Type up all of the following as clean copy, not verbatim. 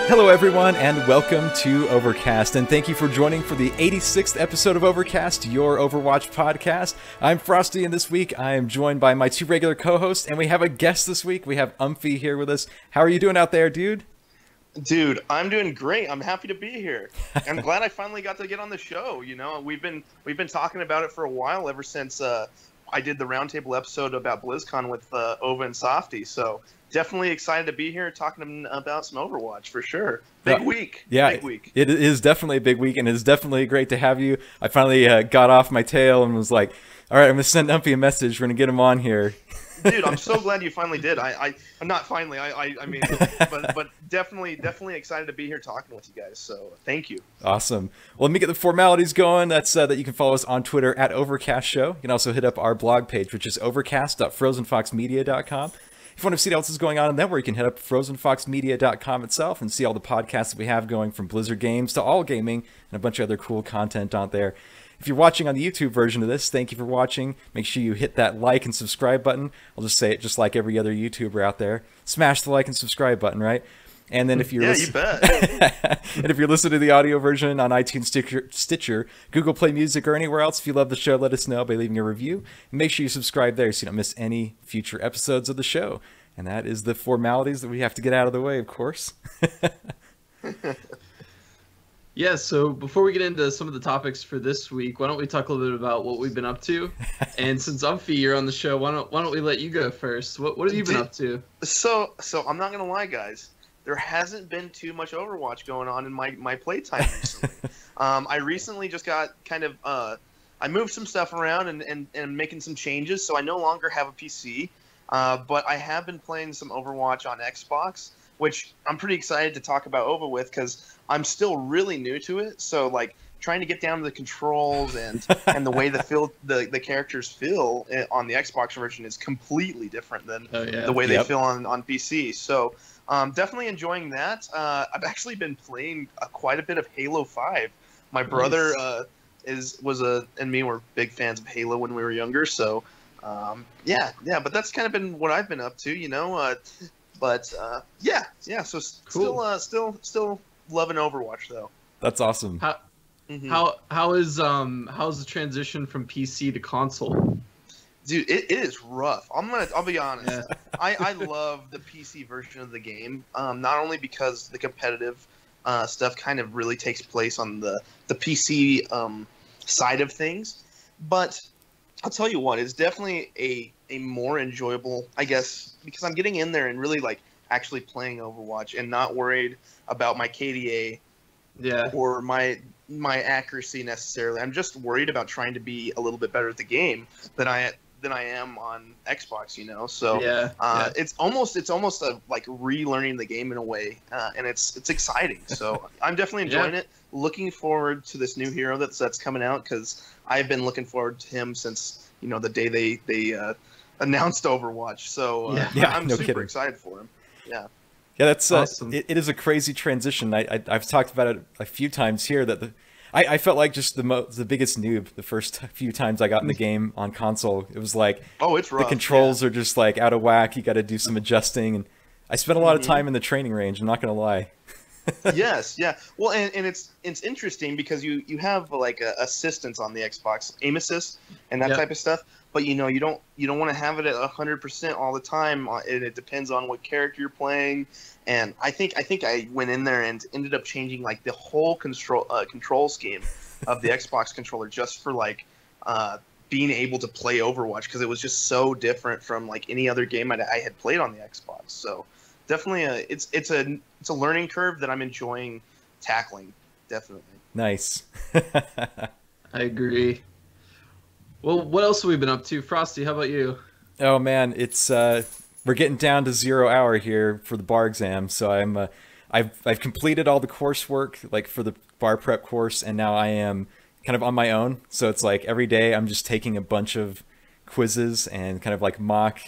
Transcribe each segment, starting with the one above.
Hello everyone and welcome to Overcast, and thank you for joining for the 86th episode of Overcast, your Overwatch podcast. I'm Frostee, and this week I am joined by my two regular co-hosts, and we have a guest this week. We have Umphy here with us. How are you doing out there, dude? Dude, I'm doing great. I'm happy to be here. I'm glad I finally got to get on the show. You know, we've been talking about it for a while, ever since I did the roundtable episode about BlizzCon with Ova and Softy. So definitely excited to be here talking about some Overwatch for sure. Big week. Yeah, big week. It is definitely a big week, and it's definitely great to have you. I finally got off my tail and was like, all right, I'm going to send Umphy a message. We're going to get him on here. Dude, I'm so glad you finally did. I'm not finally. I mean, but definitely excited to be here talking with you guys. So thank you. Awesome. Well, let me get the formalities going. That's that you can follow us on Twitter at Overcast Show. You can also hit up our blog page, which is overcast.frozenfoxmedia.com. If you want to see what else is going on in that, where you can head up to frozenfoxmedia.com itself and see all the podcasts that we have going, from Blizzard games to all gaming and a bunch of other cool content on there. If you're watching on the YouTube version of this, thank you for watching. Make sure you hit that like and subscribe button. I'll just say it just like every other YouTuber out there. Smash the like and subscribe button, right? And then if you're you bet. And if you're listening to the audio version on iTunes, Stitcher, Google Play Music, or anywhere else, if you love the show, let us know by leaving a review. And make sure you subscribe there so you don't miss any future episodes of the show. And that is the formalities that we have to get out of the way, of course. Yeah, so before we get into some of the topics for this week, why don't we talk a little bit about what we've been up to? And since Umphy, you're on the show, why don't we let you go first? What have you been up to? So I'm not gonna lie, guys. There hasn't been too much Overwatch going on in my playtime recently. I recently just got kind of I moved some stuff around and making some changes, so I no longer have a PC. But I have been playing some Overwatch on Xbox, which I'm pretty excited to talk about Ova with, because I'm still really new to it. So like trying to get down to the controls and the way the characters feel on the Xbox version is completely different than the way they feel on PC. So definitely enjoying that. I've actually been playing quite a bit of Halo 5. My brother and me were big fans of Halo when we were younger. So yeah. But that's kind of been what I've been up to, you know. So cool. Still loving Overwatch though. That's awesome. How's the transition from PC to console? Dude, it is rough. I'll be honest. Yeah. I love the PC version of the game. Not only because the competitive stuff kind of really takes place on the PC side of things, but I'll tell you what, it's definitely a more enjoyable, I guess, because I'm getting in there and really like actually playing Overwatch and not worried about my KDA or my accuracy necessarily. I'm just worried about trying to be a little bit better at the game than I am on Xbox, you know. So it's almost like relearning the game in a way, and it's exciting. So I'm definitely enjoying it. Looking forward to this new hero that's coming out, because I've been looking forward to him since, you know, the day they announced Overwatch. So I'm super excited for him. Yeah, that's awesome. It is a crazy transition. I've talked about it a few times here that I felt like just the biggest noob the first few times I got in the game on console. It was like, it's rough. The controls are just like out of whack. You got to do some adjusting, and I spent a lot of time in the training range. I'm not gonna lie. Yes, yeah. Well, and it's interesting because you have like assistance on the Xbox, aim assist and that type of stuff. But you know, you don't want to have it at 100% all the time, and it depends on what character you're playing. And I think I went in there and ended up changing like the whole control scheme of the Xbox controller just for like being able to play Overwatch, because it was just so different from like any other game I had played on the Xbox. So definitely it's a learning curve that I'm enjoying tackling. Definitely. Nice. I agree. Well, what else have we been up to? Frostee, how about you? Oh man, it's we're getting down to 0 hour here for the bar exam, so I've completed all the coursework like for the bar prep course, and now I am kind of on my own. So it's like every day I'm just taking a bunch of quizzes and kind of like mock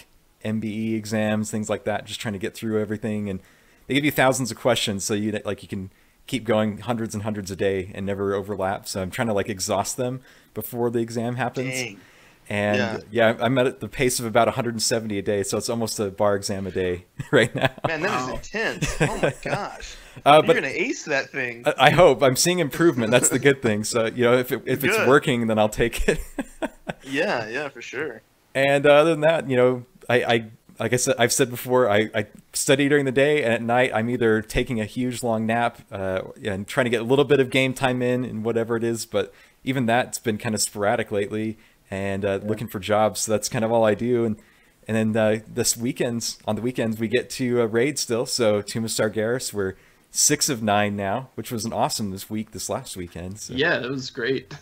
MBE exams, things like that, just trying to get through everything. And they give you thousands of questions, so you can keep going hundreds and hundreds a day and never overlap. So I'm trying to like exhaust them before the exam happens. Dang. And yeah, I'm at the pace of about 170 a day, so it's almost a bar exam a day right now. Man, that is intense. Oh my gosh. You're But gonna ace that thing. I hope. I'm seeing improvement. That's the good thing. So, if it's Good. working, then I'll take it. Yeah, for sure. And other than that, I like I said, I've said before, I study during the day, and at night I'm either taking a huge long nap and trying to get a little bit of game time in whatever it is. But even that's been kind of sporadic lately, and looking for jobs. So that's kind of all I do. And then on the weekends we get to raid still. So Tomb of Sargeras, we're 6 of 9 now, which was an awesome this last weekend. So. Yeah, it was great.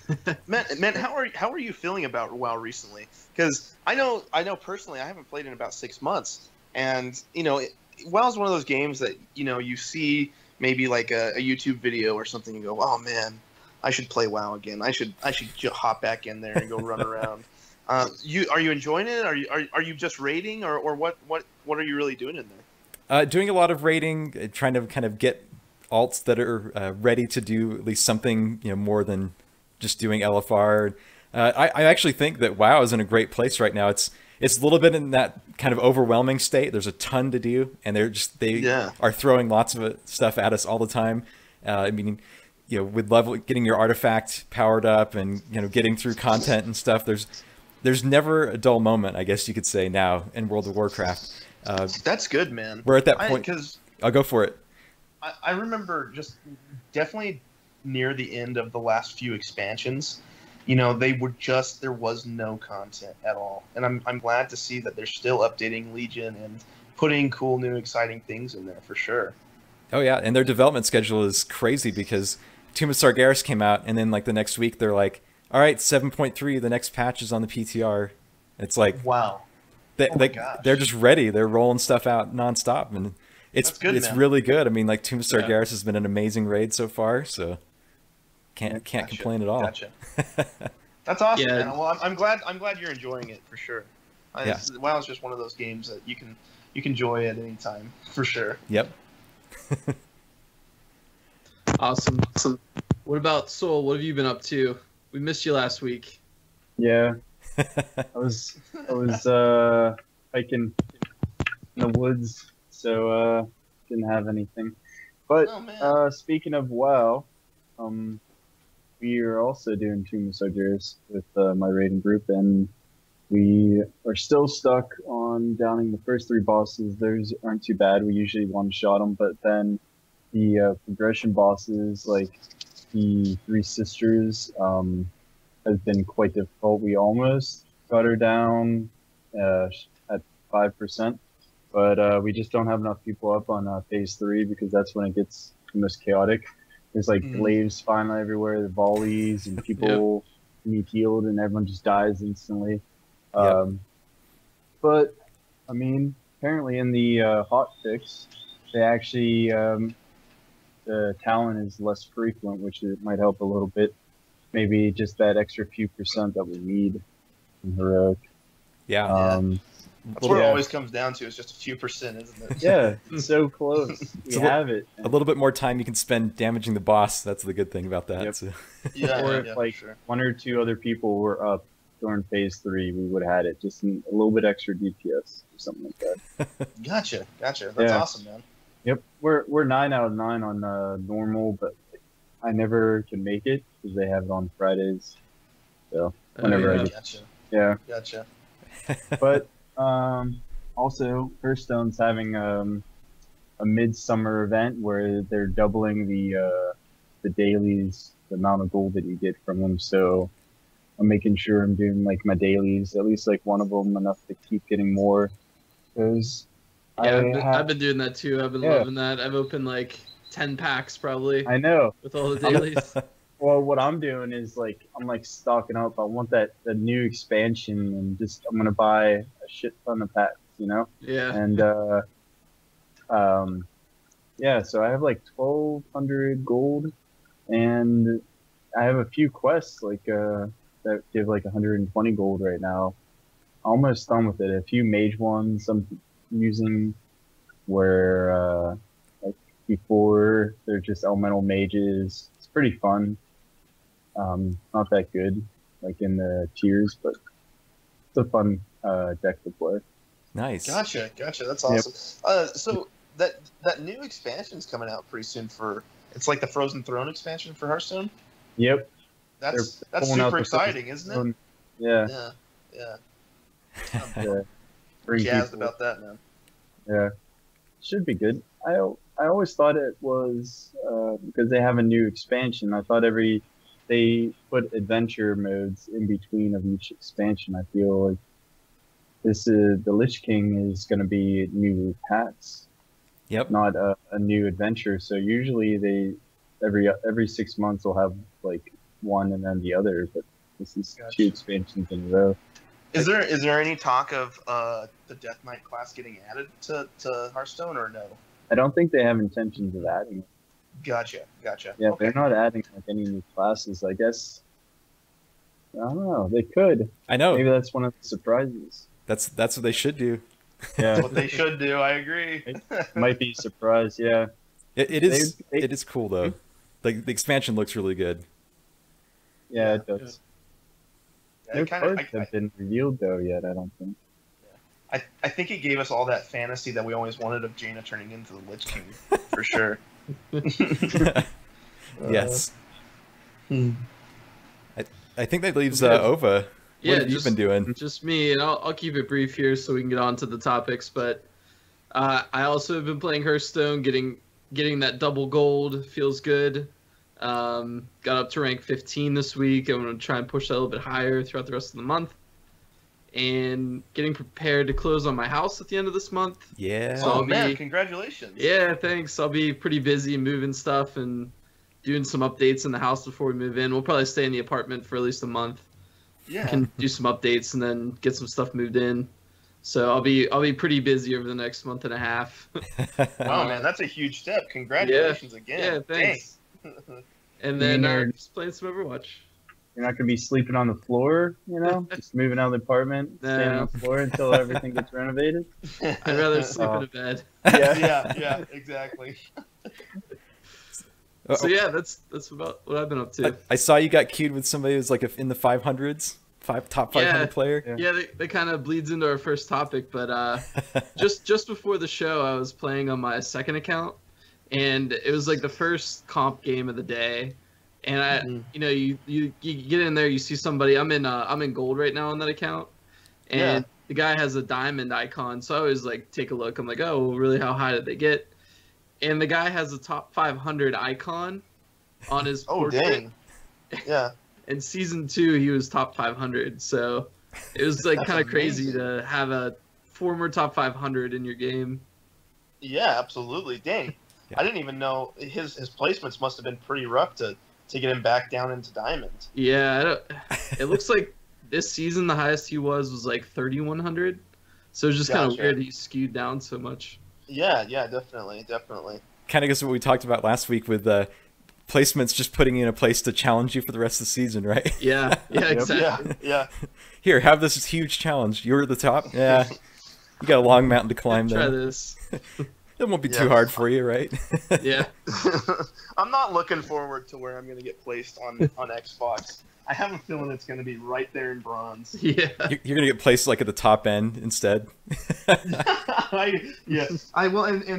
Man, how are you feeling about WoW recently? Because I know personally, I haven't played in about 6 months, and WoW is one of those games that you see maybe like a YouTube video or something, and go, oh man, I should play WoW again. I should hop back in there and go run around. Are you enjoying it? Are you just raiding, or what are you really doing in there? Doing a lot of raiding, trying to kind of get alts that are ready to do at least something, more than just doing LFR. I actually think that WoW is in a great place right now. It's a little bit in that kind of overwhelming state. There's a ton to do, and they are throwing lots of stuff at us all the time. I mean, with getting your artifact powered up and getting through content and stuff. There's never a dull moment, I guess you could say, now in World of Warcraft. That's good, man. We're at that point. I'll go for it. I remember just definitely near the end of the last few expansions, there was no content at all. And I'm glad to see that they're still updating Legion and putting cool, new, exciting things in there for sure. Oh, yeah. And their development schedule is crazy because Tomb of Sargeras came out, and then the next week they're like, all right, 7.3, the next patch is on the PTR. It's like, wow. They're just ready. They're rolling stuff out nonstop, and it's really good. I mean, Tomb of Sargeras has been an amazing raid so far, so can't complain at all. Gotcha. That's awesome, man. Well, I'm glad you're enjoying it for sure. WoW is just one of those games that you can enjoy at any time for sure. Yep. Awesome. What about Soul? What have you been up to? We missed you last week. Yeah. I was hiking in the woods, so didn't have anything. But speaking of WoW, we are also doing Tomb of Sargeras with my raiding group, and we are still stuck on downing the first 3 bosses. Those aren't too bad. We usually one-shot them, but then the progression bosses, like the 3 sisters, has been quite difficult. We almost got her down at 5%, but we just don't have enough people up on phase 3 because that's when it gets the most chaotic. There's glaives flying everywhere, the volleys, and people need healed, and everyone just dies instantly. But I mean, apparently in the hot fix, they actually the talent is less frequent, which it might help a little bit. Maybe just that extra few percent that we need in heroic. That's what it always comes down to. It's just a few percent, isn't it? Yeah, it's so close. You have it. A little bit more time you can spend damaging the boss. That's the good thing about that. Yep. So. Or if 1 or 2 other people were up during phase 3, we would have had it. Just a little bit extra DPS or something like that. Gotcha. That's awesome, man. Yep, we're 9 out of 9 on normal, but I never can make it because they have it on Fridays. So whenever I get, Gotcha. But also Hearthstone's having a midsummer event where they're doubling the dailies, the amount of gold that you get from them. So I'm making sure I'm doing my dailies, at least one of them, enough to keep getting more. Because I've been doing that too. I've been loving that. I've opened 10 packs probably. I know. With all the dailies. Well, what I'm doing is I'm stocking up. I want the new expansion, and I'm gonna buy a shit ton of packs, Yeah. And so I have 1,200 gold, and I have a few quests that give 120 gold right now. Almost done with it. A few mage ones I'm using where before they're just elemental mages. It's pretty fun. Not that good in the tiers, but it's a fun deck to play. Nice. Gotcha. That's awesome. So that new expansion's coming out pretty soon for. It's like the Frozen Throne expansion for Hearthstone. Yep. That's super exciting, isn't it? Yeah. Yeah. Yeah. I'm jazzed about that, man. Yeah. Should be good. I always thought it was because they have a new expansion. I thought they put adventure modes in between of each expansion. I feel like the Lich King is going to be new packs. Yep. Not a new adventure. So usually every 6 months will have like one and then the other, but this is two expansions in a row. Is there any talk of the Death Knight class getting added to Hearthstone or no? I don't think they have intentions of adding it. Gotcha. Yeah, okay. They're not adding like any new classes. I guess. I don't know. They could. I know. Maybe that's one of the surprises. That's what they should do. Yeah. That's what they should do. I agree. It might be a surprise. Yeah. It is. It is cool though. Like the expansion looks really good. Yeah, it does. Yeah, No cards have been revealed though yet. I don't think. I think it gave us all that fantasy that we always wanted of Jaina turning into the Lich King, for sure. Yes. I think that leaves Okay. Ova. Yeah, What have you been doing? Just me, and I'll keep it brief here so we can get on to the topics. But I also have been playing Hearthstone, getting that double gold feels good. Got up to rank 15 this week. I'm gonna try and push that a little bit higher throughout the rest of the month, and getting prepared to close on my house at the end of this month. Yeah. So I'll man, be- congratulations. Yeah, thanks. I'll be pretty busy moving stuff and doing some updates in the house before we move in. We'll probably stay in the apartment for at least a month. Yeah. Can do some updates and then get some stuff moved in. So I'll be pretty busy over the next month and a half. Wow, man, that's a huge step. Congratulations again. Yeah, thanks. And then just playing some Overwatch. You're not gonna be sleeping on the floor, just moving out of the apartment, staying on the floor until everything gets renovated. I'd rather sleep in a bed. Yeah, exactly. So yeah, that's about what I've been up to. I saw you got queued with somebody who's like in the 500s, top 500 player. Yeah, that kind of bleeds into our first topic, but just before the show, I was playing on my second account, and it was like the first comp game of the day, and you get in there, you see somebody. I'm in gold right now on that account, and the guy has a diamond icon, so I always like take a look. I'm like, oh, really? How high did they get? And the guy has a top 500 icon on his portrait. Dang. Yeah. In season 2, he was top 500, so it was like kind of crazy to have a former top 500 in your game. Yeah, absolutely. Dang. Yeah. I didn't even know his placements must have been pretty rough to get him back down into diamond. Yeah, it looks like this season the highest he was like 3,100, so it's just kind of weird he skewed down so much. Yeah, definitely. Kind of goes to what we talked about last week with placements just putting you in a place to challenge you for the rest of the season, right? Yeah, exactly. Yeah. Here, have this huge challenge. You're at the top. Yeah. You got a long mountain to climb Try there. this. It won't be too hard for you, right? Yeah. I'm not looking forward to where I'm going to get placed on Xbox. I have a feeling it's going to be right there in bronze. Yeah. You're going to get placed like at the top end instead. And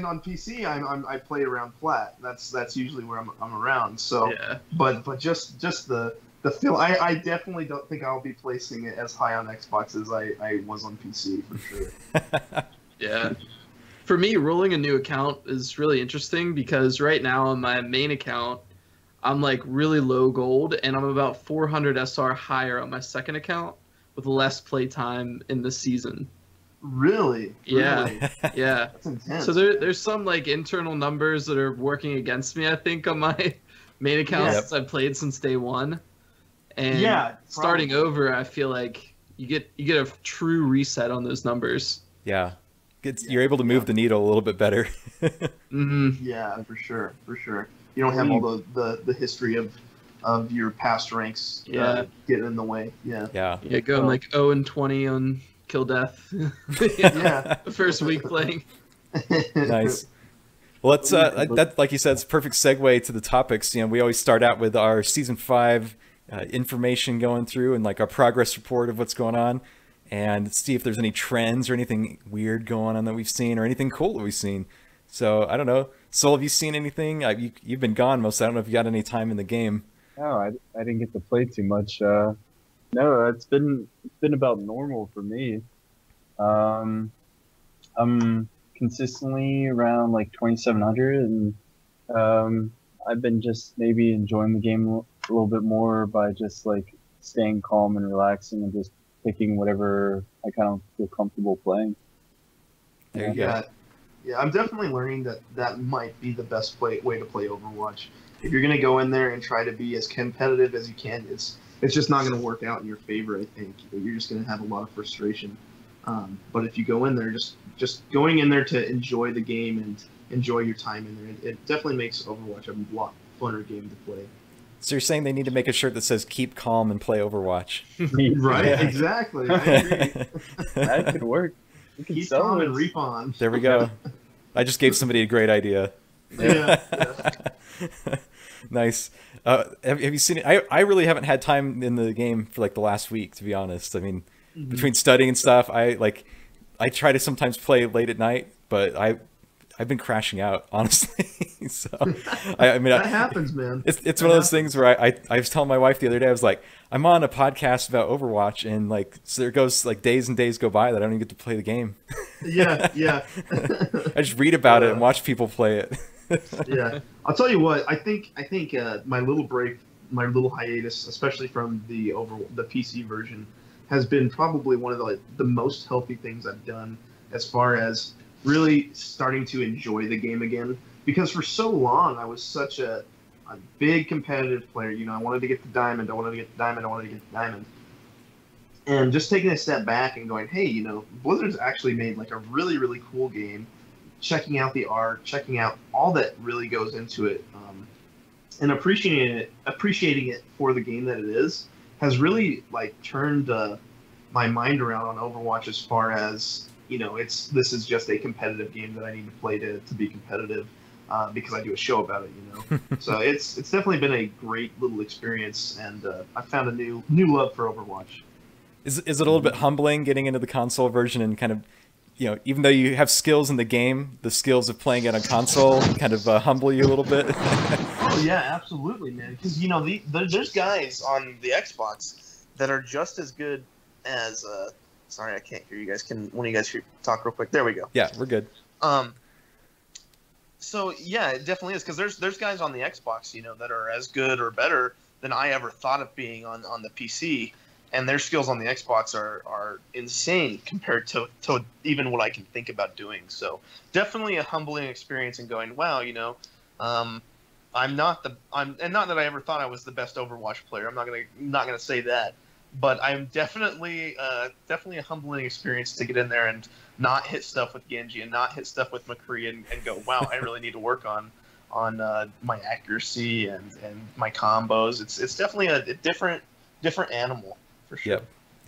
on PC I play around flat. That's usually where I'm around. So but just the feel I definitely don't think I'll be placing it as high on Xbox as I was on PC for sure. Yeah. For me, rolling a new account is really interesting because right now on my main account I'm like really low gold, and I'm about 400 SR higher on my second account with less playtime in the season. Really? Yeah, yeah. That's intense. So there's some like internal numbers that are working against me, I think, on my main account since I've played since day one. And starting over, I feel like you get a true reset on those numbers. Yeah. You're able to move the needle a little bit better. Yeah, for sure. You don't have all the history of your past ranks getting in the way. Yeah, going like 0-20 on kill death. First week playing. Nice. Well, let's that, like you said, it's a perfect segue to the topics. We always start out with our season 5 information going through and like our progress report of what's going on, and see if there's any trends or anything weird going on that we've seen or anything cool that we've seen. So I don't know. Soul, have you seen anything? You've been gone most. I don't know if you got any time in the game. No, I didn't get to play too much. No, it's been about normal for me. I'm consistently around like 2,700, and I've been just maybe enjoying the game a little bit more by just like staying calm and relaxing and just picking whatever I kind of feel comfortable playing. There you go. Yeah, I'm definitely learning that might be the best way to play Overwatch. If you're going to go in there and try to be as competitive as you can, it's just not going to work out in your favor, I think. You're just going to have a lot of frustration. But if you go in there, just going in there to enjoy the game and enjoy your time in there, it definitely makes Overwatch a lot funner game to play. So you're saying they need to make a shirt that says "Keep calm and play Overwatch." Right? Yeah. Exactly. I agree. That could work. Keep calm and reap on. There we go. I just gave somebody a great idea. Yeah. Nice. Have you seen it? I really haven't had time in the game for like the last week, to be honest. I mean, between studying and stuff, I try to sometimes play late at night, but I've been crashing out, honestly. So I mean, that happens, man. It's one of those things where I was telling my wife the other day, I was like, I'm on a podcast about Overwatch, and like, so there goes like days and days go by that I don't even get to play the game. Yeah. I just read about it and watch people play it. Yeah, I'll tell you what. I think my little break, my little hiatus, especially from the PC version, has been probably one of the most healthy things I've done as far as really starting to enjoy the game again. Because for so long I was such a big competitive player. You know, I wanted to get the diamond. And just taking a step back and going, hey, you know, Blizzard's actually made like a really, really cool game. Checking out the art, checking out all that really goes into it, and appreciating it for the game that it is, has really like turned my mind around on Overwatch as far as, you know, this is just a competitive game that I need to play to be competitive, because I do a show about it, you know. So it's definitely been a great little experience, and I found a new love for Overwatch. Is it a little bit humbling getting into the console version and kind of, you know, even though you have skills in the game, the skills of playing it on console kind of humble you a little bit? Oh yeah, absolutely, man. Because, you know, there's guys on the Xbox that are just as good as. Sorry, I can't hear you guys. Can one of you guys talk real quick? There we go. Yeah, we're good. So yeah, it definitely is, because there's guys on the Xbox, you know, that are as good or better than I ever thought of being on the PC. And their skills on the Xbox are insane compared to even what I can think about doing. So definitely a humbling experience, and going, wow, you know, and not that I ever thought I was the best Overwatch player. I'm not gonna say that, but I'm definitely a humbling experience to get in there and not hit stuff with Genji and not hit stuff with McCree and go, wow, I really need to work on my accuracy and my combos. It's definitely a different animal. For sure.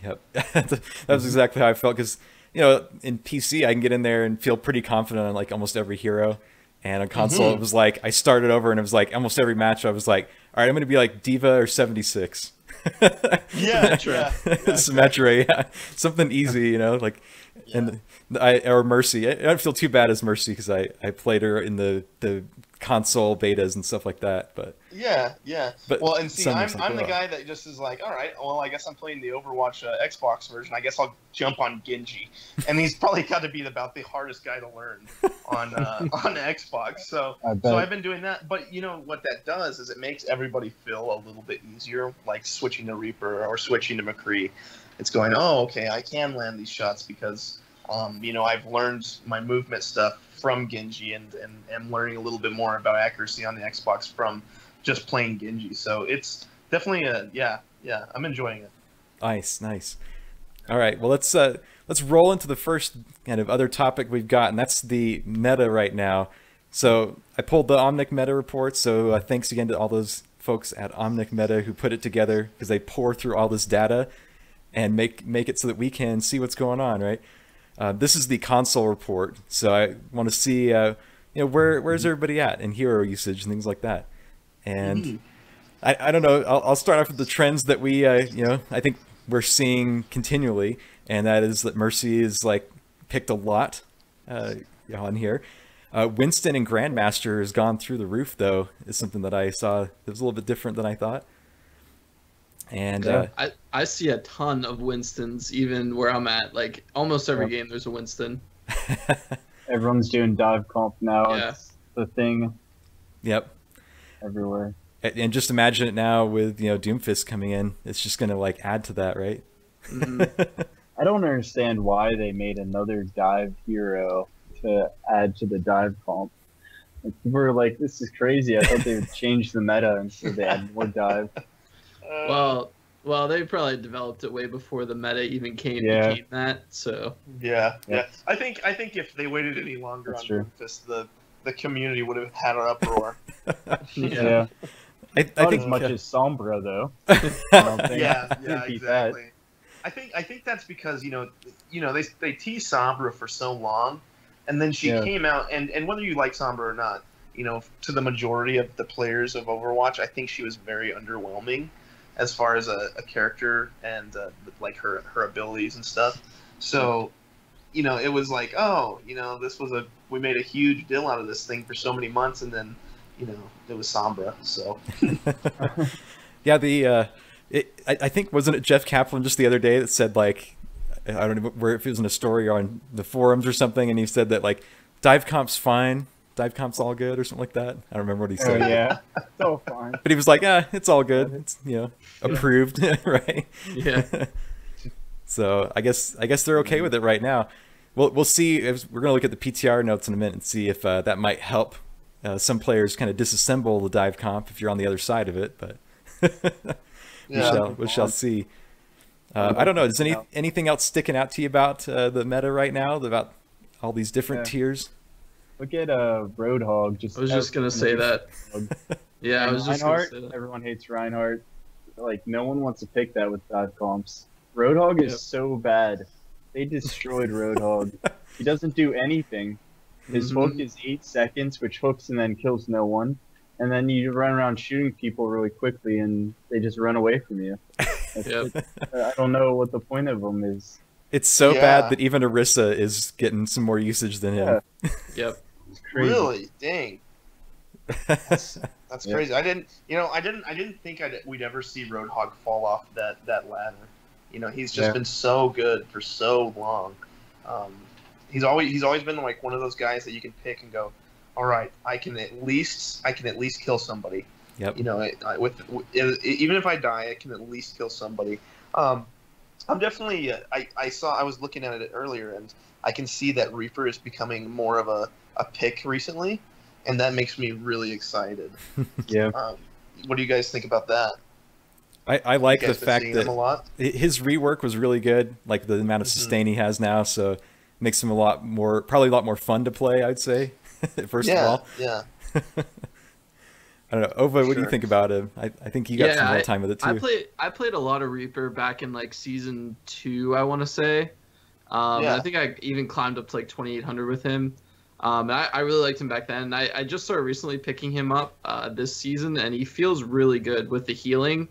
Yep. That was exactly how I felt, because, you know, in PC I can get in there and feel pretty confident on like almost every hero, and on console it was like I started over and it was like almost every match I was like, all right, I'm gonna be like Diva or 76. Yeah, Symmetra, yeah, something easy, you know, like, and or Mercy. I don't feel too bad as Mercy because I played her in the console betas and stuff like that, but yeah. But well, and see, I'm like, the guy that just is like, all right, well, I guess I'm playing the Overwatch Xbox version. I guess I'll jump on Genji, and he's probably got to be about the hardest guy to learn on Xbox. So I've been doing that. But you know what that does is it makes everybody feel a little bit easier, like switching to Reaper or switching to McCree. It's going, oh, okay, I can land these shots because you know, I've learned my movement stuff from Genji and learning a little bit more about accuracy on the Xbox from just playing Genji. So it's definitely I'm enjoying it. Nice. All right, well, let's roll into the first kind of other topic we've got, and that's the meta right now. So I pulled the Omnic meta report, so thanks again to all those folks at Omnic Meta who put it together, because they pour through all this data and make it so that we can see what's going on, right? This is the console report, so I want to see, you know, where's everybody at in hero usage and things like that. And I don't know. I'll start off with the trends that we, you know, I think we're seeing continually, and that is that Mercy is like picked a lot on here. Winston and Grandmaster has gone through the roof, though, is something that I saw. It was a little bit different than I thought. And I see a ton of Winstons even where I'm at. Like almost every game there's a Winston. Everyone's doing dive comp now. Yeah. It's the thing. Yep. Everywhere. And just imagine it now with, Doomfist coming in. It's just going to like add to that, right? I don't understand why they made another dive hero to add to the dive comp. Like, people were like, this is crazy. I thought they would change the meta instead they add more dive. Well, they probably developed it way before the meta even became that. So yeah. I think if they waited any longer on Doomfist, the community would have had an uproar. Yeah. I Not think as much as Sombra though. Yeah, exactly. I think that's because they teased Sombra for so long, and then she came out, and whether you like Sombra or not, to the majority of the players of Overwatch, I think she was very underwhelming as far as a character and like her abilities and stuff. So, it was like, we made a huge deal out of this thing for so many months, and then, it was Sombra. So, yeah, I think, wasn't it Jeff Kaplan just the other day that said, like, I don't know if it was in a story on the forums or something, and he said that, like, dive comp's fine, dive comp's all good, or something like that. I don't remember what he said. Oh, yeah, it's all fine. But he was like, it's all good. It's, approved, right? Yeah. So I guess they're okay with it right now. We'll see. We're going to look at the PTR notes in a minute and see if that might help some players kind of disassemble the dive comp if you're on the other side of it, but we shall see. I don't know. Is anything else sticking out to you about the meta right now? About all these different tiers? Look at Roadhog. I was just gonna say that. Yeah, I was just gonna say that. Everyone hates Reinhardt. Like no one wants to pick that with dive comps. Roadhog is so bad. They destroyed Roadhog. He doesn't do anything. His hook is 8 seconds, which hooks and then kills no one. And then you run around shooting people really quickly, and they just run away from you. I don't know what the point of them is. It's so bad that even Orisa is getting some more usage than him. Yep. It's crazy. Really? Dang. That's crazy. I didn't think we'd ever see Roadhog fall off that ladder. He's just been so good for so long. He's always been like one of those guys that you can pick and go, all right, I can at least kill somebody. Yep. Even if I die, I can at least kill somebody. I'm definitely. I was looking at it earlier, and I can see that Reaper is becoming more of a pick recently, and that makes me really excited. Yeah. What do you guys think about that? I like the fact that his rework was really good. Like the amount of sustain he has now, so it makes him probably a lot more fun to play, I'd say. First of all. Yeah. I don't know, Ova. What do you think about him? I think you got some more time with it too. I played a lot of Reaper back in like season 2, I want to say. I think I even climbed up to like 2800 with him. I really liked him back then. I just started recently picking him up this season, and he feels really good with the healing.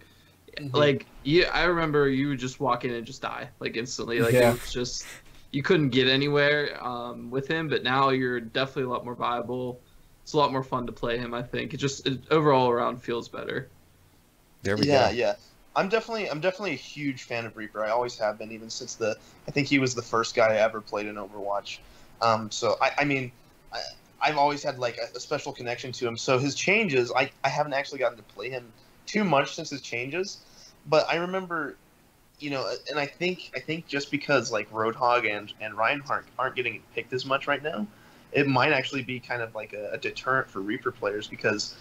Like I remember you would just walk in and just die like instantly. Like it was just you couldn't get anywhere with him. But now you're definitely a lot more viable. It's a lot more fun to play him. I think it overall around feels better. There we go. Yeah. I'm definitely a huge fan of Reaper. I always have been, even since I think he was the first guy I ever played in Overwatch. So I've always had like a special connection to him. So his changes, I haven't actually gotten to play him too much since his changes, but I remember, and I think just because like Roadhog and Reinhardt aren't getting picked as much right now, it might actually be kind of like a deterrent for Reaper players, because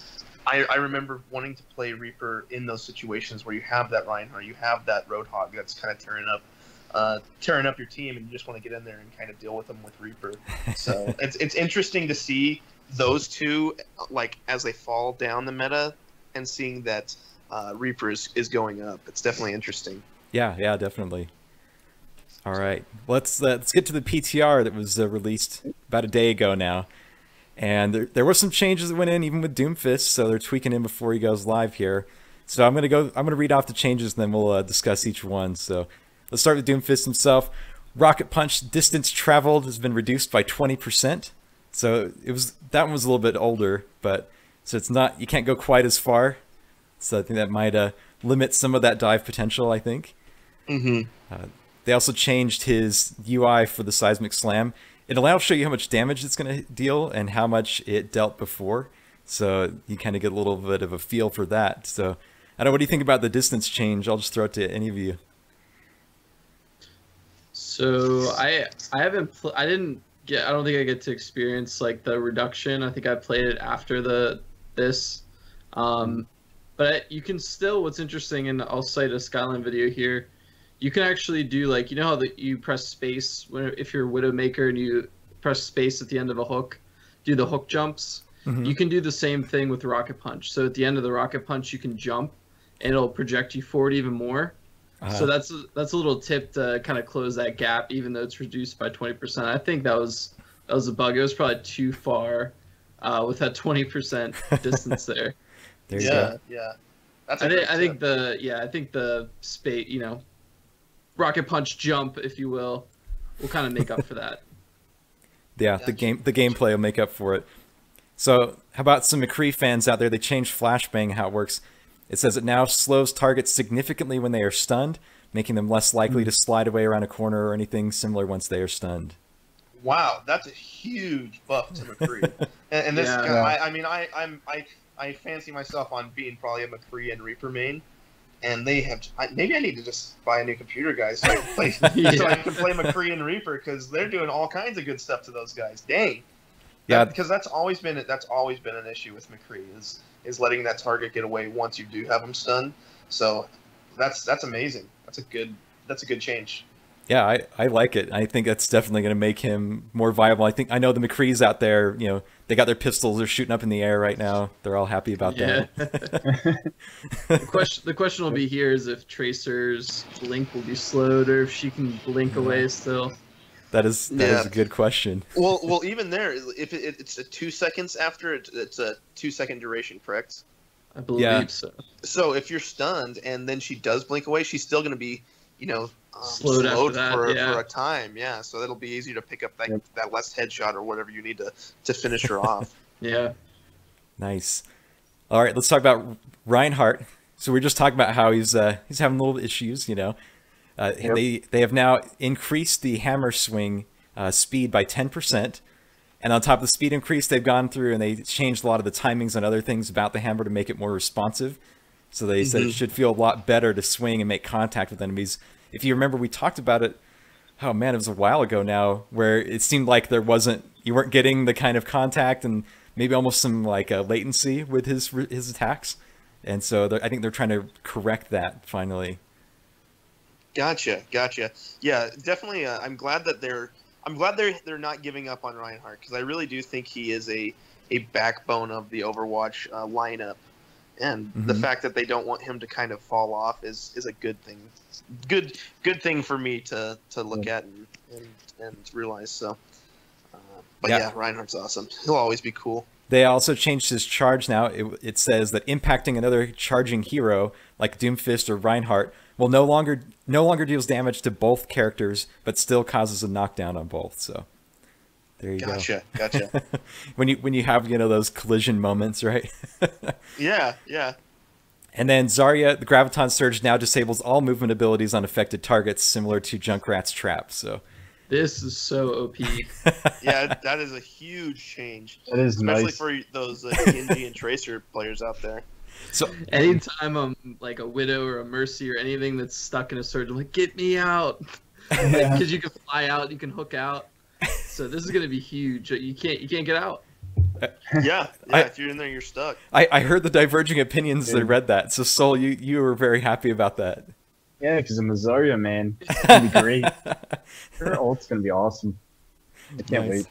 I remember wanting to play Reaper in those situations where you have that Reinhardt, you have that Roadhog that's kind of tearing up your team, and you just want to get in there and kind of deal with them with Reaper. So it's interesting to see those two like as they fall down the meta, and seeing that Reaper is going up. It's definitely interesting. Yeah, definitely. All right, let's get to the PTR that was released about a day ago now, and there were some changes that went in even with Doomfist, so they're tweaking in before he goes live here. So I'm gonna read off the changes, and then we'll discuss each one. So let's start with Doomfist himself. Rocket Punch distance traveled has been reduced by 20%. So that one was a little bit older, but so it's not, you can't go quite as far. So I think that might limit some of that dive potential, I think. They also changed his UI for the seismic slam. It allowed to show you how much damage it's going to deal and how much it dealt before. So you kind of get a little bit of a feel for that. So I don't know, what do you think about the distance change? I'll just throw it to any of you. So I don't think I get to experience like the reduction. I think I played it after this. But you can still, what's interesting, and I'll cite a Skyline video here, you can actually do, like, you know how you press space if you're a Widowmaker and you press space at the end of a hook, do the hook jumps? You can do the same thing with Rocket Punch. So at the end of the Rocket Punch, you can jump, and it'll project you forward even more. So that's a little tip to kind of close that gap, even though it's reduced by 20%. I think that was a bug. It was probably too far with that 20% distance there. There you go. Yeah. I think the space, you know, Rocket Punch jump, if you will kind of make up for that. Yeah, the gameplay will make up for it. So how about some McCree fans out there? They changed flashbang, how it works. It says it now slows targets significantly when they are stunned, making them less likely to slide away around a corner or anything similar once they are stunned. Wow, that's a huge buff to McCree. and this, I fancy myself on being probably a McCree and Reaper main, and they have. Maybe I need to just buy a new computer, guys, so I can play, so I can play McCree and Reaper, because they're doing all kinds of good stuff to those guys. Dang. Yeah, because that's always been an issue with McCree is letting that target get away once you do have them stunned. So that's amazing. That's a good change. Yeah, I like it. I think that's definitely going to make him more viable. I know the McCrees out there, you know, they got their pistols, they're shooting up in the air right now. They're all happy about that. The question will be here is if Tracer's blink will be slowed or if she can blink away still. That is a good question. Well, even there, if it's a 2 seconds after, it's a 2 second duration, correct? I believe so. So if you're stunned and then she does blink away, she's still going to be, you know, slowed for a time. Yeah, so it'll be easier to pick up that last headshot or whatever you need to finish her off. Yeah. Nice. All right, let's talk about Reinhardt. So we're just talking about how he's having little issues, you know. They have now increased the hammer swing speed by 10%, and on top of the speed increase, they've gone through and they changed a lot of the timings and other things about the hammer to make it more responsive. So they said it should feel a lot better to swing and make contact with enemies. If you remember, we talked about it. Oh man, it was a while ago now, where it seemed like you weren't getting the kind of contact and maybe almost some like latency with his attacks, and so I think they're trying to correct that finally. Gotcha. Yeah, definitely. I'm glad they're not giving up on Reinhardt, because I really do think he is a backbone of the Overwatch lineup, and the fact that they don't want him to kind of fall off is a good thing. Good thing for me to look at and realize. So, but yeah, Reinhardt's awesome. He'll always be cool. They also changed his charge now. It says that impacting another charging hero like Doomfist or Reinhardt will no longer deals damage to both characters, but still causes a knockdown on both. So there you go. Gotcha. when you have, you know, those collision moments, right? Yeah. And then Zarya, the Graviton Surge now disables all movement abilities on affected targets, similar to Junkrat's Trap. So this is so OP. Yeah, that is a huge change. That is especially nice. for those Genji and Tracer players out there. So anytime I'm like a Widow or a Mercy or anything that's stuck in a surge, I'm like, get me out, because you can fly out, you can hook out. So this is gonna be huge. You can't get out. Yeah. If you're in there, you're stuck. I heard the diverging opinions as I read that. So Soul, you were very happy about that. Yeah, because I'm a Zarya, man. It's gonna be great. Her ult's gonna be awesome. I can't wait.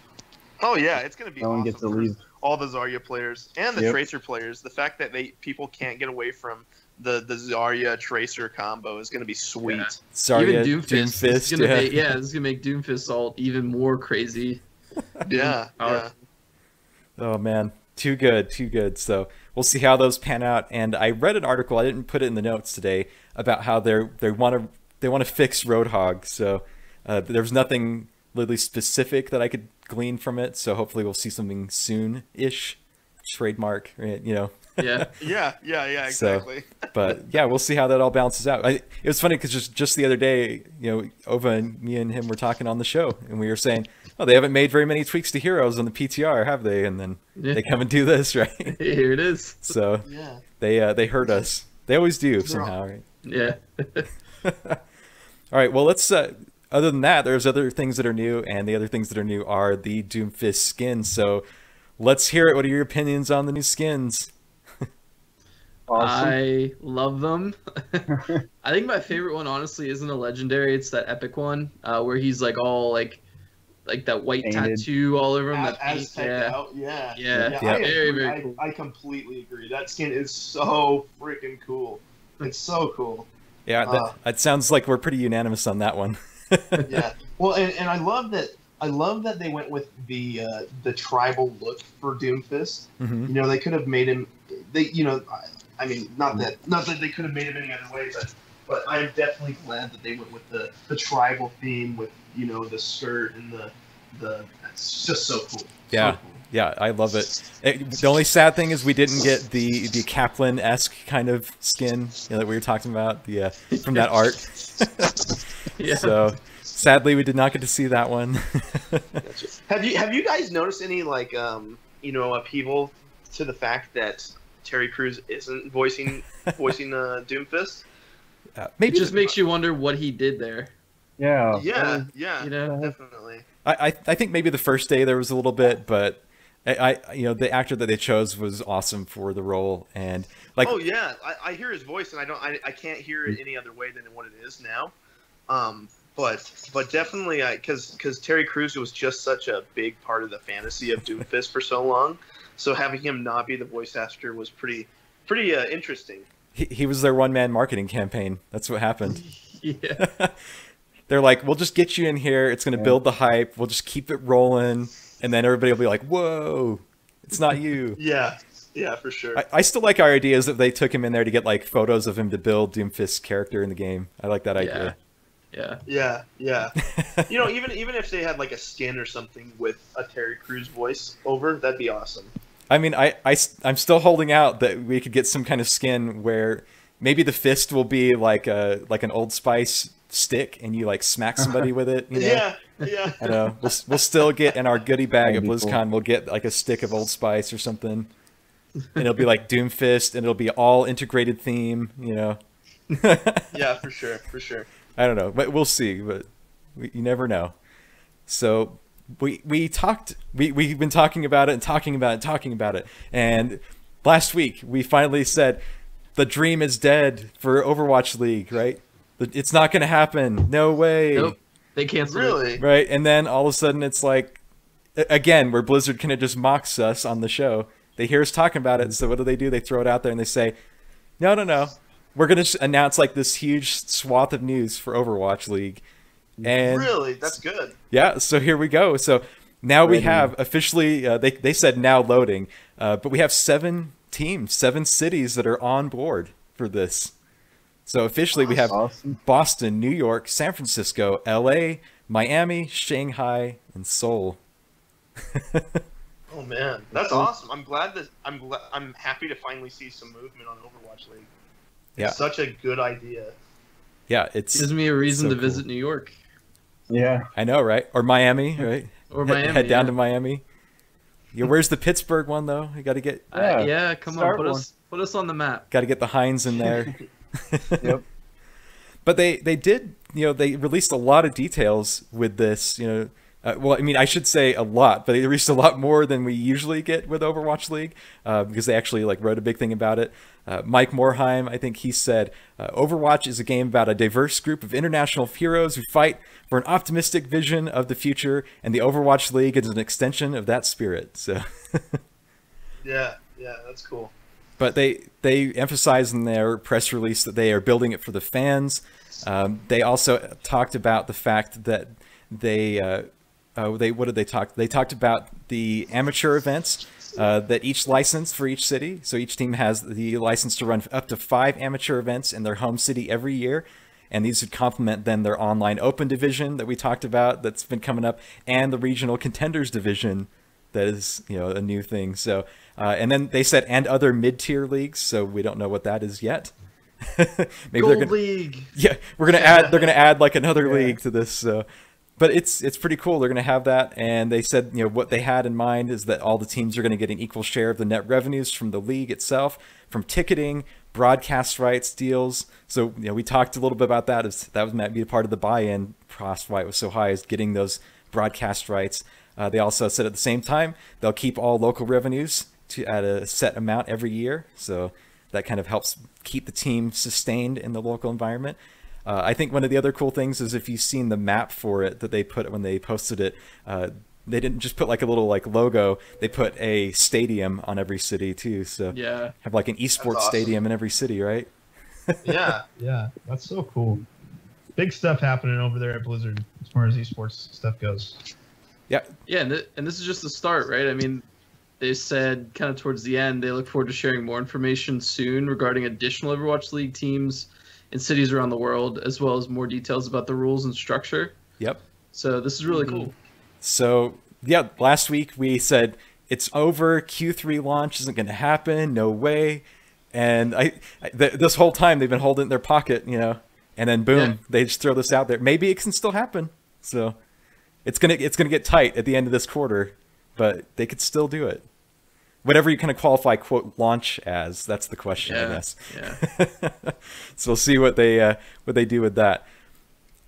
Oh yeah, it's gonna be No one gets to leave. All the Zarya players and the Tracer players. The fact that people can't get away from the Zarya Tracer combo is gonna be sweet. Yeah. Zarya, even Doomfist. This is gonna make Doomfist ult even more crazy. Yeah. Oh man, too good. So we'll see how those pan out. And I read an article, I didn't put it in the notes today, about how they want to fix Roadhog. So there's nothing really specific that I could glean from it. So hopefully we'll see something soon-ish. Trademark, you know. Yeah. Yeah, exactly. So, but yeah, we'll see how that all balances out. It was funny because just the other day, you know, Ova and me and him were talking on the show, and we were saying, "Oh, they haven't made very many tweaks to heroes on the PTR, have they?" And then they come and do this, right? Here it is. So yeah, they heard us. They always do somehow, right? Yeah. All right. Well, let's. Other than that, there's other things that are new, and the other things that are new are the Doomfist skins. So let's hear it. What are your opinions on the new skins? Awesome. I love them. I think my favorite one, honestly, isn't a legendary. It's that epic one where he's like all like that white Painted. tattoo all over him. Yeah. Very I completely agree. That skin is so freaking cool. It's so cool. Yeah, that sounds like we're pretty unanimous on that one. Yeah. Well, and I love that. I love that they went with the tribal look for Doomfist. Mm-hmm. You know, they could have made him. I mean, not that they could have made him any other way, but I'm definitely glad that they went with the tribal theme with, you know, the skirt and the. It's just so cool. Yeah. So cool. Yeah, I love it. The only sad thing is we didn't get the Kaplan-esque kind of skin, you know, that we were talking about from that art. Yeah. So sadly, we did not get to see that one. Have you guys noticed any upheaval to the fact that Terry Crews isn't voicing Doomfist? Maybe it just makes you wonder what he did there. Yeah. Yeah, you know, definitely. I think maybe the first day there was a little bit, but the actor that they chose was awesome for the role, and like. Oh yeah, I hear his voice, and I can't hear it any other way than what it is now. But definitely, because Terry Crews was just such a big part of the fantasy of Doomfist for so long, so having him not be the voice actor was pretty interesting. He was their one-man marketing campaign. That's what happened. Yeah. They're like, we'll just get you in here. It's going to build the hype. We'll just keep it rolling. And then everybody will be like, whoa, it's not you. Yeah, for sure. I still like our ideas that they took him in there to get like photos of him to build Doomfist's character in the game. I like that idea. Yeah. You know, even if they had like a skin or something with a Terry Crews voice over, that'd be awesome. I mean, I'm still holding out that we could get some kind of skin where maybe the fist will be like an Old Spice stick, and you like smack somebody with it. You know? Yeah. I know. We'll still get in our goodie bag of That'd be BlizzCon. cool. We'll get like a stick of Old Spice or something, and it'll be like Doomfist, and it'll be all integrated theme. You know. Yeah, for sure. I don't know, but we'll see. But you never know. So we've been talking about it and talking about it, and last week we finally said the dream is dead for Overwatch League, right? It's not going to happen. No way. Nope. They canceled Really? it. Right, and then all of a sudden it's like, again, where Blizzard kind of just mocks us on the show. They hear us talking about it, so what do? They throw it out there and they say, no. We're going to announce like this huge swath of news for Overwatch League. And Really? That's good. yeah, so here we go. So now we have officially, they said now loading, but we have 7 teams, 7 cities that are on board for this. So officially we have Awesome. Boston, New York, San Francisco, LA, Miami, Shanghai, and Seoul. Oh man, that's awesome. I'm happy to finally see some movement on Overwatch League. It's Yeah. such a good idea. Yeah, it's Gives me a reason so to cool. visit New York Yeah. I know, right? Or Miami, right? or Head- Miami. Head down yeah. to Miami. Yeah, where's the Pittsburgh one though? You got to get Yeah, Come on, start put us on the map. the Heinz in there. Yep. But they did, they released a lot of details with this, well, I mean, I should say a lot, but they released a lot more than we usually get with Overwatch League, because they actually wrote a big thing about it. Mike Morheim, I think he said, Overwatch is a game about a diverse group of international heroes who fight for an optimistic vision of the future, and the Overwatch League is an extension of that spirit. So, Yeah, that's cool. but they emphasized in their press release that they are building it for the fans. They also talked about the fact that what did they talk? They talked about the amateur events that each license for each city. So each team has the license to run up to 5 amateur events in their home city every year. and these would complement then their online open division that we talked about that's been coming up, and the regional contenders division that is, you know, a new thing. So and then they said and other mid-tier leagues, so we don't know what that is yet. Maybe Gold they're gonna, League. yeah, we're gonna add. They're gonna add like another league to this. But it's pretty cool. They're gonna have that, and they said, you know, what they had in mind is that all the teams are gonna get an equal share of the net revenues from the league itself, from ticketing, broadcast rights deals. So, you know, we talked a little bit about that. That was might be a part of the buy-in cost why it was so high, is getting those broadcast rights. They also said at the same time they'll keep all local revenues at a set amount every year. So that kind of helps keep the team sustained in the local environment. I think one of the other cool things is if you've seen the map for it that they put when they posted it, they didn't just put like a little like logo. They put a stadium on every city too. So Yeah, have like an esports awesome. stadium in every city, right? Yeah. Yeah, that's so cool. Big stuff happening over there at Blizzard as far as esports stuff goes. Yeah. yeah, and this is just the start, right? I mean, they said kind of towards the end they look forward to sharing more information soon regarding additional Overwatch League teams in cities around the world, as well as more details about the rules and structure. Yep. So this is really cool. So yeah, last week we said it's over. Q3 launch isn't going to happen. No way. And this whole time they've been holding it in their pocket, you know, and then boom, they just throw this out there. Maybe it can still happen. So it's gonna get tight at the end of this quarter, but they could still do it. Whatever you kind of qualify quote launch as, that's the question, I guess. Yeah. So we'll see what they do with that.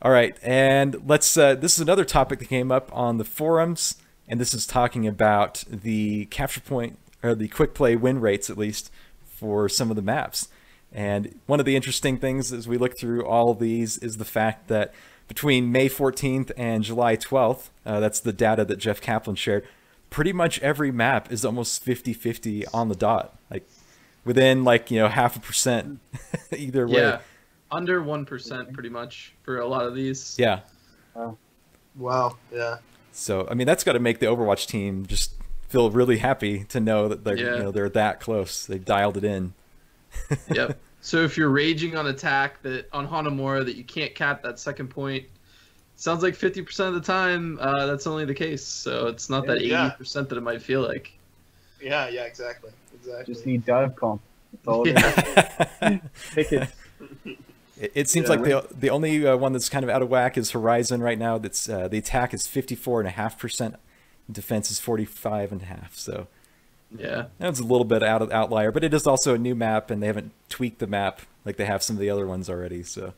All right, and let's. This is another topic that came up on the forums, and this is talking about the capture point or the quick play win rates, at least for some of the maps. And one of the interesting things as we look through all of these is the fact that between May 14th and July 12th, that's the data that Jeff Kaplan shared, pretty much every map is almost 50-50 on the dot, like within like, you know, 0.5% either way. Yeah, under 1% pretty much for a lot of these. Yeah. Wow. Yeah. So I mean, that's got to make the Overwatch team just feel really happy to know that they're you know, they're that close. They've dialed it in. Yep. So if you're raging on attack on Hanamura that you can't cap that second point, sounds like 50% of the time that's only the case. So it's not that 80% that it might feel like. Yeah. Yeah. Exactly. Just need dive comp. That's all it is. Tickets. It seems like the only one that's kind of out of whack is Horizon right now. That's the attack is 54.5%, defense is 45.5%. So yeah, that's a little bit outlier, but it is also a new map, and they haven't tweaked the map like they have some of the other ones already. So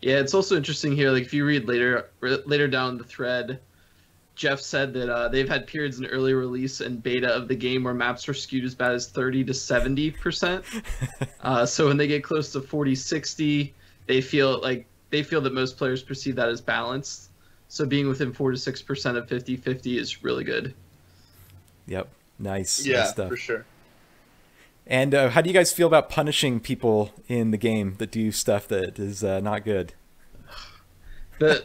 yeah, it's also interesting here. Like if you read later down the thread, Jeff said that they've had periods in early release and beta of the game where maps were skewed as bad as 30 to 70%. So when they get close to 40-60, they feel that most players perceive that as balanced. So being within 4 to 6% of 50-50 is really good. Yep, nice. Yeah, nice stuff. for sure. And how do you guys feel about punishing people in the game that do stuff that is not good? The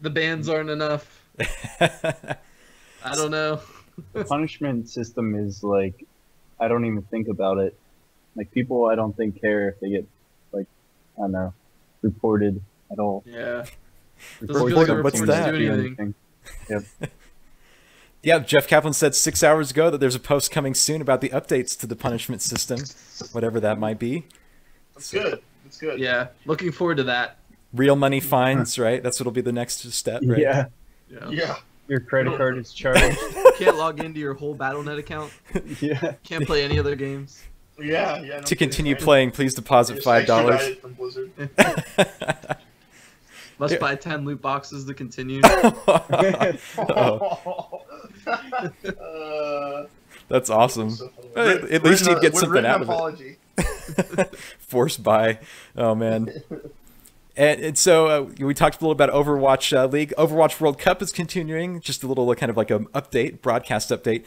bans aren't enough. I don't know. The punishment system is like, I don't even think about it. Like people, I don't think care if they get like, I don't know, reported at all. Yeah. Reported, what's that? Do anything. Yep. Yeah, Jeff Kaplan said 6 hours ago that there's a post coming soon about the updates to the punishment system, whatever that might be. That's good. That's good. Yeah, looking forward to that. Real money fines, right? That's what'll be the next step, right? Yeah. Yeah. Your credit card is charged. Can't log into your whole Battle.net account. Yeah. Can't play any other games. Yeah. Yeah. No To continue kidding, right? playing, please deposit Just $5. extradited from Blizzard. Must buy 10 loot boxes to continue. That's awesome. So funny. At least you'd get something written out of apology. it. Forced buy. Oh, man. And so we talked a little about Overwatch League. Overwatch World Cup is continuing. Just a little kind of like an update, broadcast update.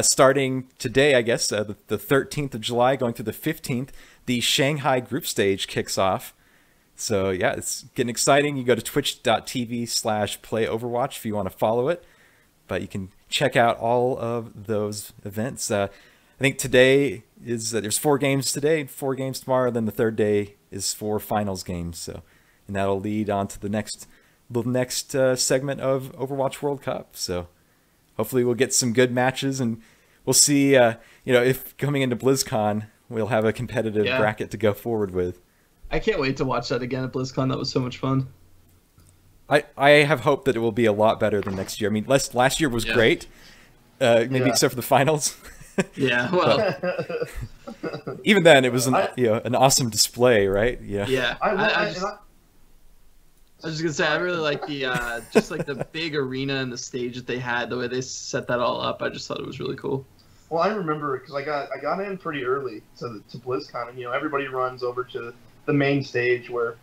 Starting today, I guess, the 13th of July, going through the 15th, the Shanghai group stage kicks off. So yeah, it's getting exciting. You go to twitch.tv/playoverwatch if you want to follow it. But you can check out all of those events. I think today is there's 4 games today, 4 games tomorrow. Then the third day is 4 finals games. So, and that'll lead on to the next segment of Overwatch World Cup. So, hopefully we'll get some good matches, and we'll see. If coming into BlizzCon, we'll have a competitive bracket to go forward with. I can't wait to watch that again at BlizzCon. That was so much fun. I have hope that it will be a lot better than next year. I mean, last year was great, maybe except for the finals. Yeah, well, even then it was an awesome display, right? Yeah. I was just gonna say, I really like the just like the big arena and the stage that they had, the way they set that all up. I just thought it was really cool. Well, I remember because I got in pretty early to BlizzCon, and everybody runs over to the main stage where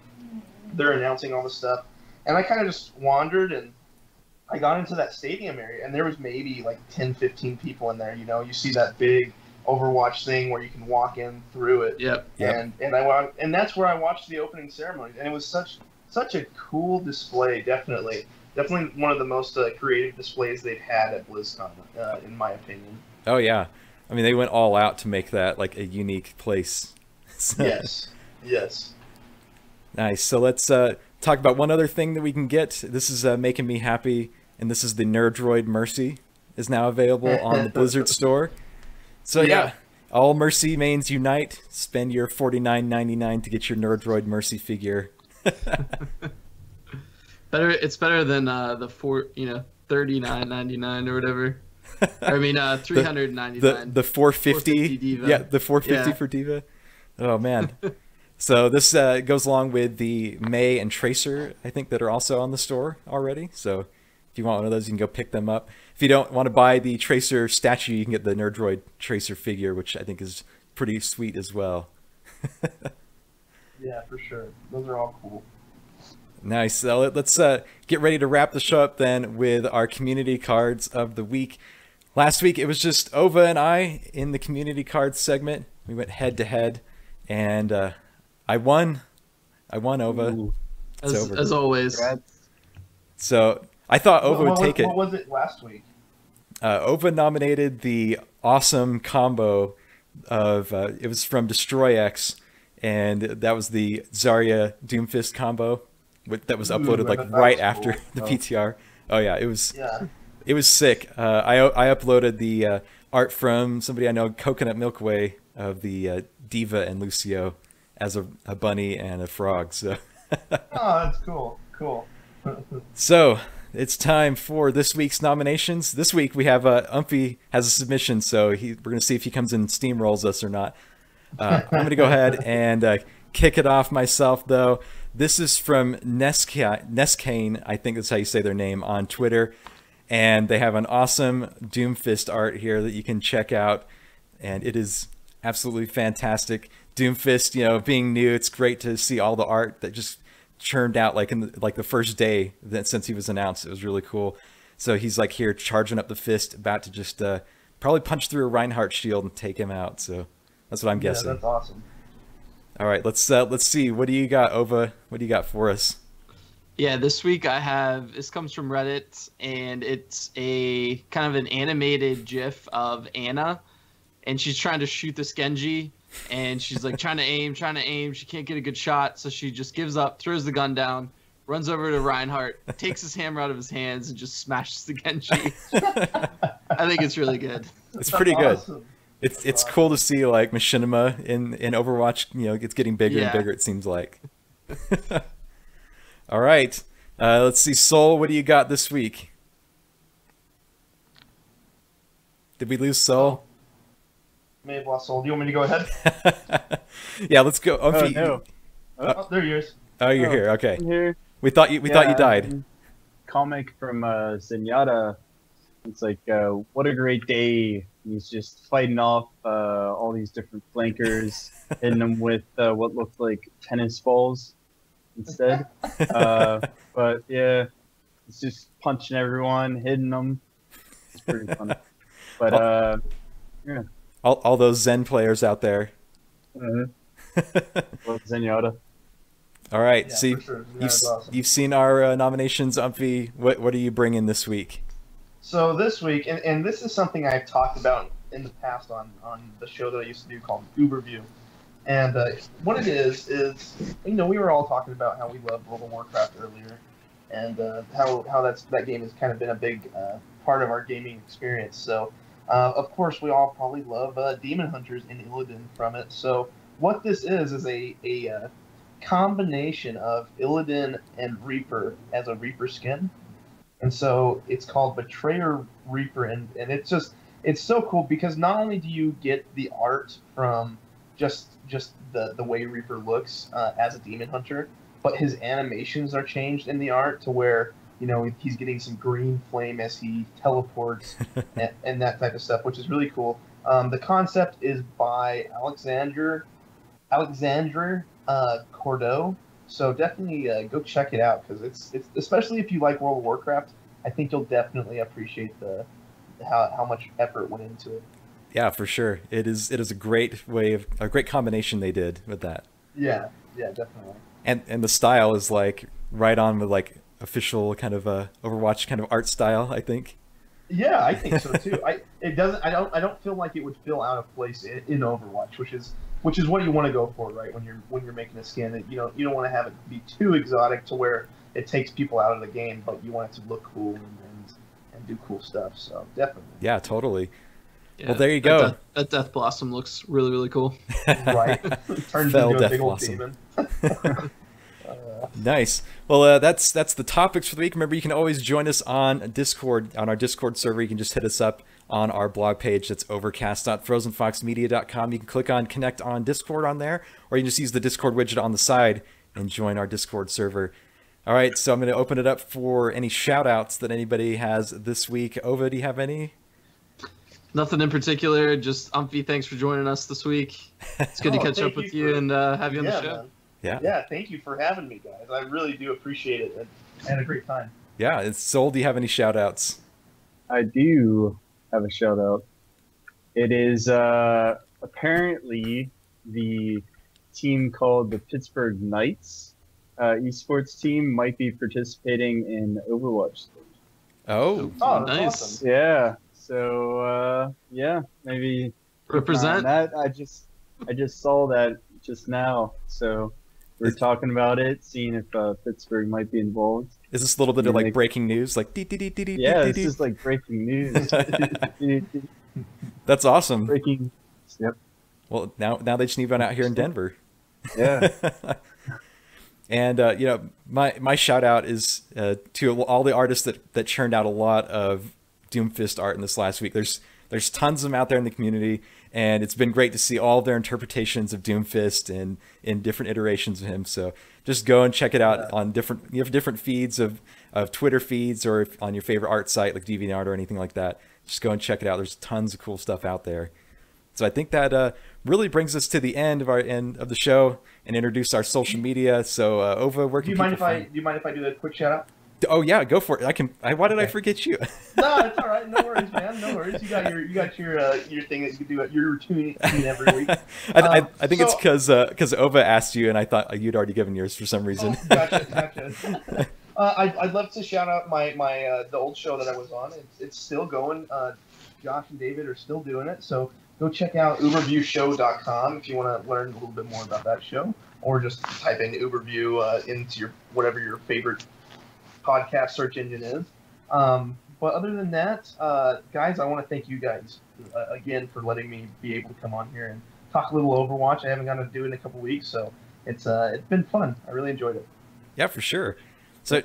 they're announcing all the stuff, and I kind of just wandered, and I got into that stadium area, and there was maybe like 10, 15 people in there. You see that big Overwatch thing where you can walk in through it. Yep. And that's where I watched the opening ceremony, and it was such a cool display. Definitely one of the most creative displays they've had at BlizzCon, in my opinion. Oh yeah, I mean they went all out to make that like a unique place. Yes. Nice. So let's talk about one other thing that we can get. This is making me happy, and this is the Nerdroid Mercy is now available on the Blizzard store. So yeah, all Mercy mains unite. Spend your $49.99 to get your Nerdroid Mercy figure. It's better than the $39.99 or whatever. I mean, $399. The 450 D.Va. Yeah, the 450 for D.Va. Oh man. So this goes along with the May and Tracer, I think, that are also on the store already. So if you want one of those, you can go pick them up. If you don't want to buy the Tracer statue, you can get the Nerdroid Tracer figure, which I think is pretty sweet as well. Yeah, for sure. Those are all cool. Nice. So let's get ready to wrap the show up then with our community cards of the week. Last week, it was just Ova and I in the community cards segment. We went head to head, and I won. Ova. As always. So I thought Ova would take it. What was it last week? Ova nominated the awesome combo of it was from Destroy X, and that was the Zarya Doomfist combo that was uploaded like right after the PTR. Oh yeah, it was sick. I uploaded the art from somebody I know, Coconut Milkway, of the D.Va and Lucio as a bunny and a frog. So oh, that's cool. So it's time for this week's nominations. This week we have Umphy has a submission, so we're going to see if he comes and steamrolls us or not. I'm going to go ahead and kick it off myself, though. This is from Neskane, I think that's how you say their name, on Twitter. And they have an awesome Doomfist art here that you can check out. And it is absolutely fantastic. Doomfist, being new, it's great to see all the art that just churned out like in the first day since he was announced. It was really cool. So he's like here charging up the fist, about to just probably punch through a Reinhardt shield and take him out. So that's what I'm guessing. Yeah, that's awesome. All right, let's see. What do you got, Ova? What do you got for us? Yeah, this week this comes from Reddit, and it's a kind of an animated GIF of Anna, and she's trying to shoot this Genji, and she's like trying to aim. She can't get a good shot, so she just gives up, throws the gun down, runs over to Reinhardt, takes his hammer out of his hands, and just smashes the Genji. I think it's really good. It's pretty good. Awesome. It's cool to see like machinima in Overwatch. It's getting bigger and bigger, it seems like. All right, let's see, Soul. What do you got this week? Did we lose Soul? May have lost Soul. Do you want me to go ahead? Yeah, let's go. Oh, no. Oh, there he is. Oh, you're here. Okay. I'm here. We thought you died. Comic from Zenyatta. It's like, what a great day. He's just fighting off all these different flankers, hitting them with what looked like tennis balls instead. But yeah, it's just punching everyone, hitting them. It's pretty fun. But yeah. All those Zen players out there. Love Zenyatta. All right, Yeah, so for sure. you've seen our nominations, Umphy. What are you bringing this week? So this week, and this is something I've talked about in the past on the show that I used to do called Uberview. And what it is we were all talking about how we love World of Warcraft earlier, and how that game has kind of been a big part of our gaming experience. So, of course, we all probably love Demon Hunters in Illidan from it. So, what this is a combination of Illidan and Reaper as a Reaper skin. And so it's called Betrayer Reaper, and it's so cool because not only do you get the art from just the way Reaper looks as a demon hunter, but his animations are changed in the art to where he's getting some green flame as he teleports and that type of stuff, which is really cool. The concept is by Alexandre Cordeau. So definitely go check it out because it's especially if you like World of Warcraft, I think you'll definitely appreciate how much effort went into it. Yeah, for sure. It is a great great combination they did with that. Yeah, definitely. And the style is like right on with like official kind of Overwatch kind of art style, I think. Yeah, I think so too. I don't feel like it would feel out of place in Overwatch, which is what you want to go for, right? When you're making a skin, you don't want to have it be too exotic to where it takes people out of the game, but you want it to look cool and do cool stuff. So definitely. Yeah, totally. Yeah, well, there you go. That Death Blossom looks really, really cool. Right. Turns into a big old demon. Nice. Well, that's the topics for the week. Remember, you can always join us on Discord, on our Discord server. You can just hit us up on our blog page. That's overcast.frozenfoxmedia.com. You can click on Connect on Discord on there, or you can just use the Discord widget on the side and join our Discord server. All right, so I'm going to open it up for any shout-outs that anybody has this week. Ova, do you have any? Nothing in particular. Just Umphy, thanks for joining us this week. It's good to catch up with you and have you on the show. Man. Yeah, thank you for having me, guys. I really do appreciate it. I had a great time. Yeah, it's Soul. Do you have any shout-outs? I do have a shout-out. It is apparently the team called the Pittsburgh Knights esports team might be participating in Overwatch League. Oh, nice. Awesome. Yeah. So maybe represent that. I just saw that just now. So we're talking about it, seeing if Pittsburgh might be involved. Is this a little bit of like breaking news? Like yeah, this is like breaking news. That's awesome. Breaking. Yep. Well, now they just need one out here in Denver. Yeah. And my shout out is to all the artists that churned out a lot of Doomfist art in this last week. There's tons of them out there in the community, and it's been great to see all of their interpretations of Doomfist and in different iterations of him. So just go and check it out on different feeds of Twitter feeds, or on your favorite art site like DeviantArt or anything like that. Just go and check it out. There's tons of cool stuff out there. So I think that really brings us to the end of the show and introduce our social media. So Ova, where can do you mind if I do a quick shout out? Oh yeah, go for it. Why did I forget you? No, it's all right. No worries, man. No worries. You got your thing that you can do your routine every week. I think it's because Ova asked you, and I thought you'd already given yours for some reason. Oh, gotcha. I'd love to shout out my the old show that I was on. It's still going. Josh and David are still doing it. So go check out uberviewshow.com if you want to learn a little bit more about that show, or just type in Uberview into whatever your favorite podcast search engine is. But other than that, guys, I want to thank you guys again for letting me be able to come on here and talk a little Overwatch. I haven't gotten to do it in a couple weeks, so it's been fun. I really enjoyed it. Yeah, for sure. So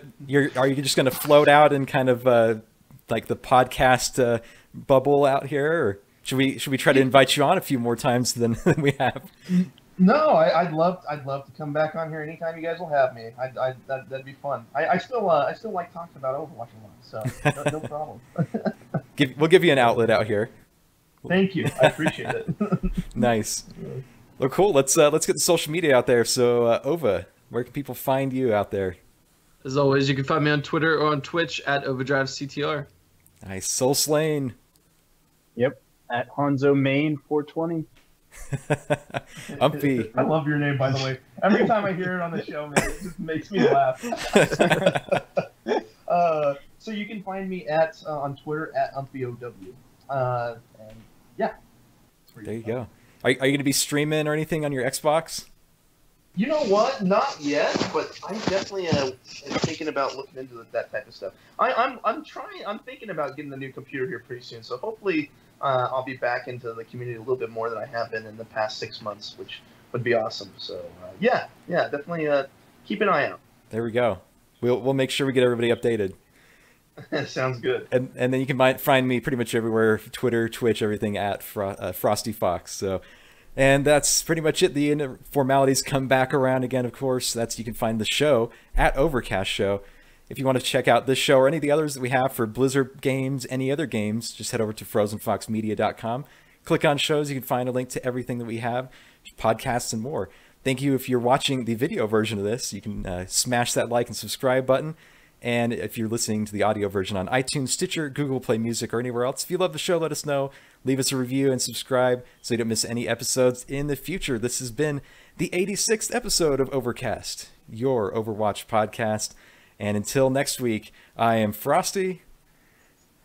are you just going to float out in kind of like the podcast bubble out here, or should we try to invite you on a few more times than we have? No, I'd love to come back on here anytime you guys will have me. That'd be fun. I still like talking about Overwatch a lot, so no problem. We'll give you an outlet out here. Thank you, I appreciate it. Nice. Well, cool. Let's get the social media out there. So Ova, where can people find you out there? As always, you can find me on Twitter or on Twitch at Ovadrive CTR. Nice. Soulslain. Yep. At Hanzo Main 420. Umphy. I love your name, by the way. Every time I hear it on the show, man, it just makes me laugh. So you can find me on Twitter at UmphyOW. And yeah. There you go. Are you going to be streaming or anything on your Xbox? You know what? Not yet, but I definitely am thinking about looking into that type of stuff. I'm thinking about getting a new computer here pretty soon, so hopefully I'll be back into the community a little bit more than I have been in the past 6 months, which would be awesome. So yeah, definitely keep an eye out. There we go. We'll make sure we get everybody updated. Sounds good. And then you can find me pretty much everywhere: Twitter, Twitch, everything at Frostee Fox. So. And that's pretty much it. The formalities come back around again, of course. You can find the show at Overcast Show. If you want to check out this show or any of the others that we have for Blizzard games, any other games, just head over to frozenfoxmedia.com. Click on shows. You can find a link to everything that we have, podcasts and more. Thank you if you're watching the video version of this. You can smash that like and subscribe button. And if you're listening to the audio version on iTunes, Stitcher, Google Play Music, or anywhere else, if you love the show, let us know. Leave us a review and subscribe so you don't miss any episodes in the future. This has been the 86th episode of Overcast, your Overwatch podcast. And until next week, I am Frostee.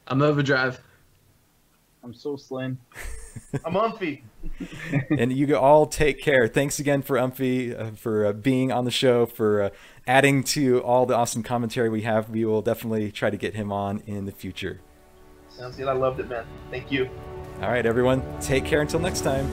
I'm Ovadrive. I'm Soulslain. I'm Umphy. And you all take care. Thanks again for Umphy for being on the show, for adding to all the awesome commentary we have. We will definitely try to get him on in the future. Sounds good. I loved it, man. Thank you. All right, everyone. Take care until next time.